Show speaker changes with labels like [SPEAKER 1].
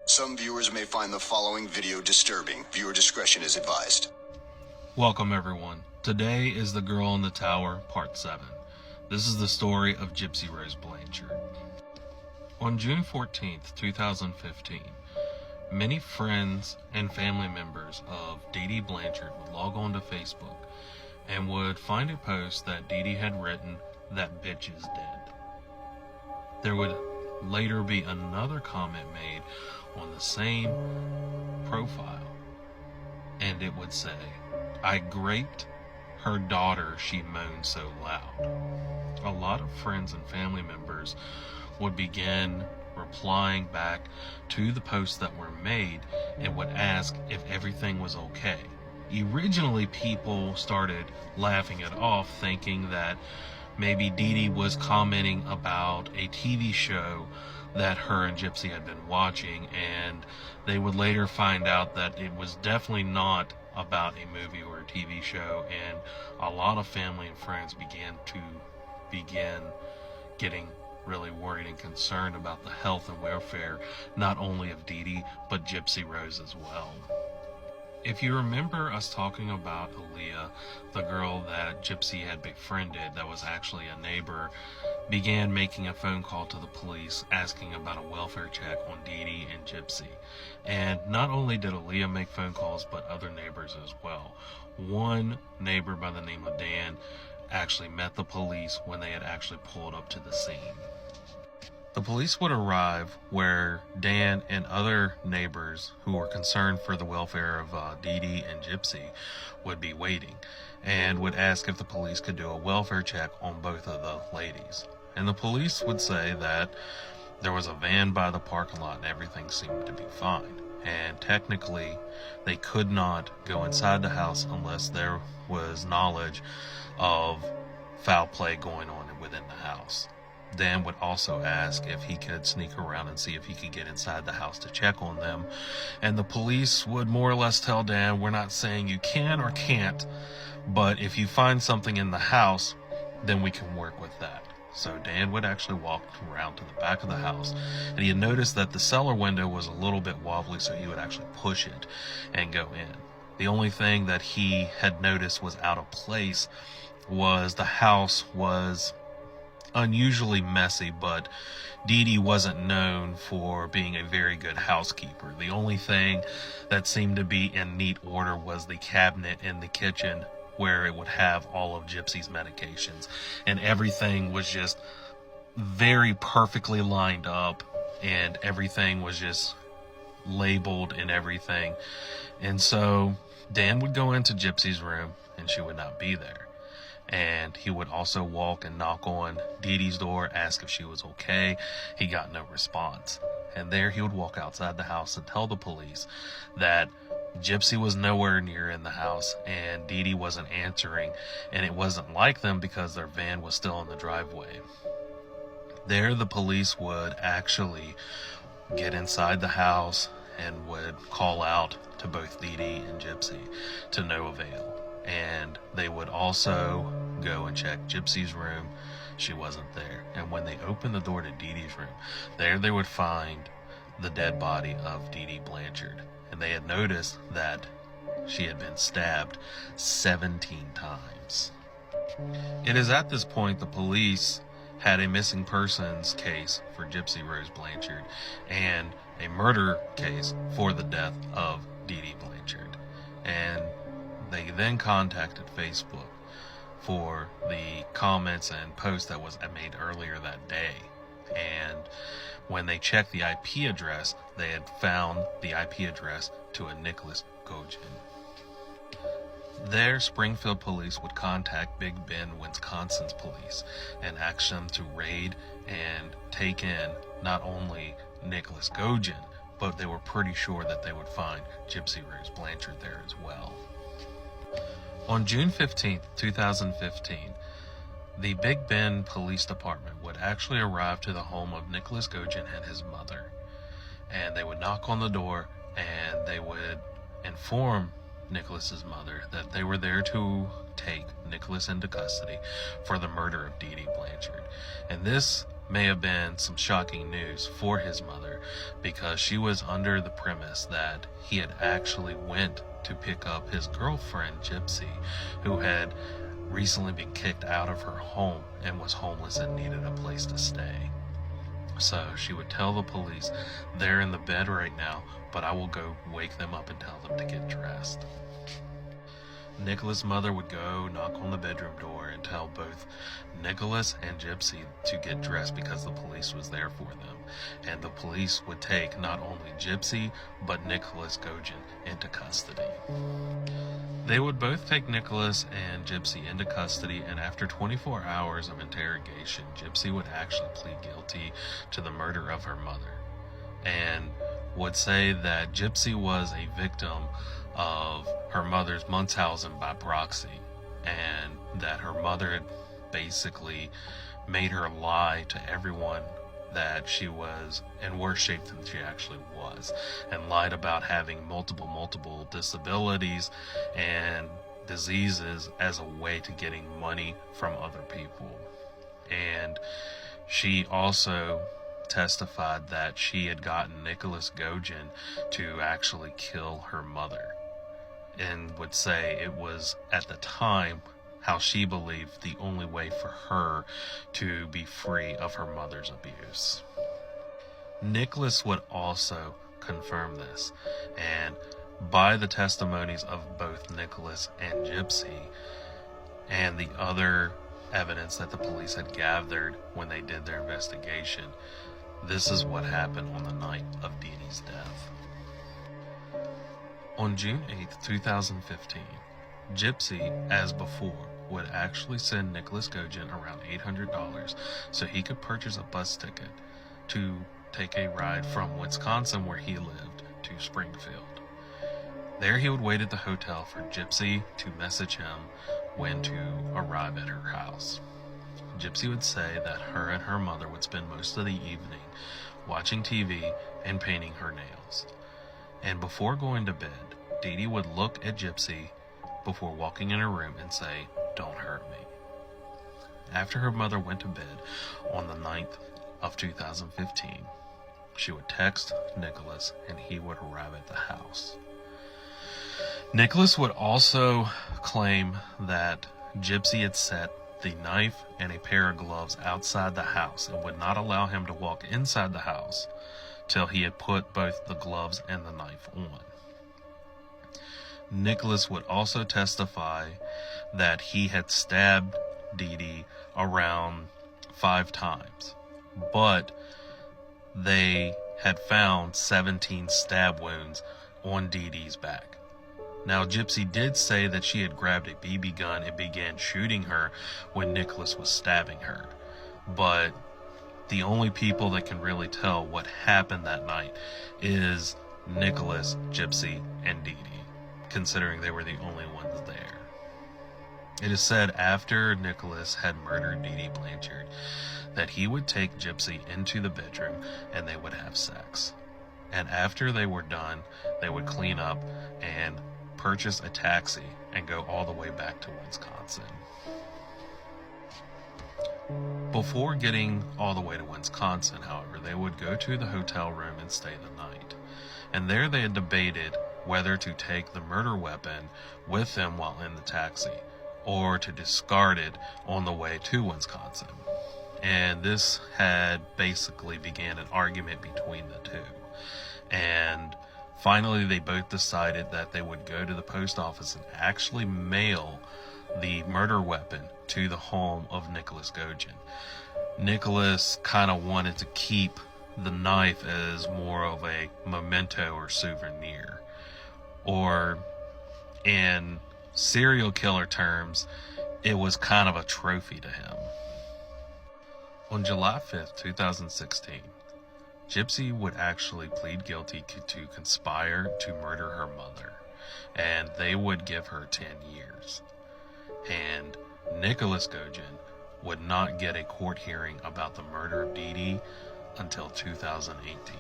[SPEAKER 1] Some viewers may find the following video disturbing. Viewer discretion is advised.
[SPEAKER 2] Welcome everyone. Today is The Girl in the Tower, Part 7. This is the story of Gypsy Rose Blanchard. On June 14th, 2015, many friends and family members of Dee Dee Blanchard would log on to Facebook and would find a post that Dee Dee had written, "That bitch is dead." There would later be another comment made on the same profile, and it would say, "I graped her daughter, she moaned so loud." A lot of friends and family members would begin replying back to the posts that were made and would ask if everything was okay. Originally, people started laughing it off, thinking that maybe Dee Dee was commenting about a TV show that her and Gypsy had been watching, and they would later find out that it was definitely not about a movie or a TV show, and a lot of family and friends began getting really worried and concerned about the health and welfare not only of Dee Dee but Gypsy Rose as well. If you remember us talking about Aaliyah, the girl that Gypsy had befriended that was actually a neighbor, began making a phone call to the police asking about a welfare check on Dee Dee and Gypsy. And not only did Aaliyah make phone calls, but other neighbors as well. One neighbor by the name of Dan actually met the police when they had actually pulled up to the scene. The police would arrive where Dan and other neighbors who were concerned for the welfare of Dee Dee and Gypsy would be waiting and would ask if the police could do a welfare check on both of the ladies. And the police would say that there was a van by the parking lot and everything seemed to be fine. And technically, they could not go inside the house unless there was knowledge of foul play going on within the house. Dan would also ask if he could sneak around and see if he could get inside the house to check on them. And the police would more or less tell Dan, "We're not saying you can or can't, but if you find something in the house, then we can work with that." So Dan would actually walk around to the back of the house, and he had noticed that the cellar window was a little bit wobbly, so he would actually push it and go in. The only thing that he had noticed was out of place was the house was unusually messy, but Dee Dee wasn't known for being a very good housekeeper. The only thing that seemed to be in neat order was the cabinet in the kitchen where it would have all of Gypsy's medications, and everything was just very perfectly lined up, and everything was just labeled and everything. And so Dan would go into Gypsy's room and she would not be there. And he would also walk and knock on Dee Dee's door, ask if she was okay. He got no response. And there he would walk outside the house and tell the police that Gypsy was nowhere near in the house and Dee Dee wasn't answering, and it wasn't like them because their van was still in the driveway. There the police would actually get inside the house and would call out to both Dee Dee and Gypsy to no avail. And they would also go and check Gypsy's room. She wasn't there. And when they opened the door to Dee Dee's room, there they would find the dead body of Dee Dee Blanchard. And they had noticed that she had been stabbed 17 times. It is at this point the police had a missing persons case for Gypsy Rose Blanchard and a murder case for the death of Dee Dee Blanchard. And they then contacted Facebook for the comments and posts that was made earlier that day. And when they checked the IP address, they had found the IP address to a Nicholas Gogin. There, Springfield police would contact Big Bend, Wisconsin's police and ask them to raid and take in not only Nicholas Gogin, but they were pretty sure that they would find Gypsy Rose Blanchard there as well. On June 15th, 2015, the Big Bend Police Department would actually arrive to the home of Nicholas Gogin and his mother. And they would knock on the door and they would inform Nicholas's mother that they were there to take Nicholas into custody for the murder of Dee Dee Blanchard. And this may have been some shocking news for his mother, because she was under the premise that he had actually went to pick up his girlfriend Gypsy, who had recently been kicked out of her home and was homeless and needed a place to stay. So she would tell the police, "They're in the bed right now, but I will go wake them up and tell them to get dressed." Nicholas' mother would go knock on the bedroom door and tell both Nicholas and Gypsy to get dressed because the police was there for them. And the police would take not only Gypsy, but Nicholas Gogin into custody. They would both take Nicholas and Gypsy into custody, and after 24 hours of interrogation, Gypsy would actually plead guilty to the murder of her mother, and would say that Gypsy was a victim of her mother's Munchausen by proxy, and that her mother had basically made her lie to everyone that she was in worse shape than she actually was, and lied about having multiple disabilities and diseases as a way to getting money from other people. And she also testified that she had gotten Nicholas Gogin to actually kill her mother, and would say it was at the time how she believed the only way for her to be free of her mother's abuse. Nicholas would also confirm this, and by the testimonies of both Nicholas and Gypsy and the other evidence that the police had gathered when they did their investigation, this is what happened on the night of Dee Dee's death. On June 8th, 2015, Gypsy, as before, would actually send Nicholas Gogin around $800 so he could purchase a bus ticket to take a ride from Wisconsin, where he lived, to Springfield. There he would wait at the hotel for Gypsy to message him when to arrive at her house. Gypsy would say that her and her mother would spend most of the evening watching TV and painting her nails. And before going to bed, Dee Dee would look at Gypsy before walking in her room and say, "Don't hurt me." After her mother went to bed on the 9th of 2015, she would text Nicholas and he would arrive at the house. Nicholas would also claim that Gypsy had set the knife and a pair of gloves outside the house and would not allow him to walk inside the house till he had put both the gloves and the knife on. Nicholas would also testify that he had stabbed Dee Dee around 5 times, but they had found 17 stab wounds on Dee Dee's back. Now, Gypsy did say that she had grabbed a BB gun and began shooting her when Nicholas was stabbing her, but the only people that can really tell what happened that night is Nicholas, Gypsy, and Dee Dee, considering they were the only ones there. It is said after Nicholas had murdered Dee Dee Blanchard that he would take Gypsy into the bedroom and they would have sex. And after they were done, they would clean up and purchase a taxi and go all the way back to Wisconsin. Before getting all the way to Wisconsin, however, they would go to the hotel room and stay the night. And there they had debated whether to take the murder weapon with them while in the taxi, or to discard it on the way to Wisconsin. And this had basically began an argument between the two. And finally, they both decided that they would go to the post office and actually mail the murder weapon to the home of Nicholas Gogin. Nicholas kind of wanted to keep the knife as more of a memento or souvenir, or in serial killer terms, it was kind of a trophy to him. On July 5th, 2016, Gypsy would actually plead guilty to conspire to murder her mother, and they would give her 10 years. And Nicholas Gogin would not get a court hearing about the murder of Dee Dee until 2018.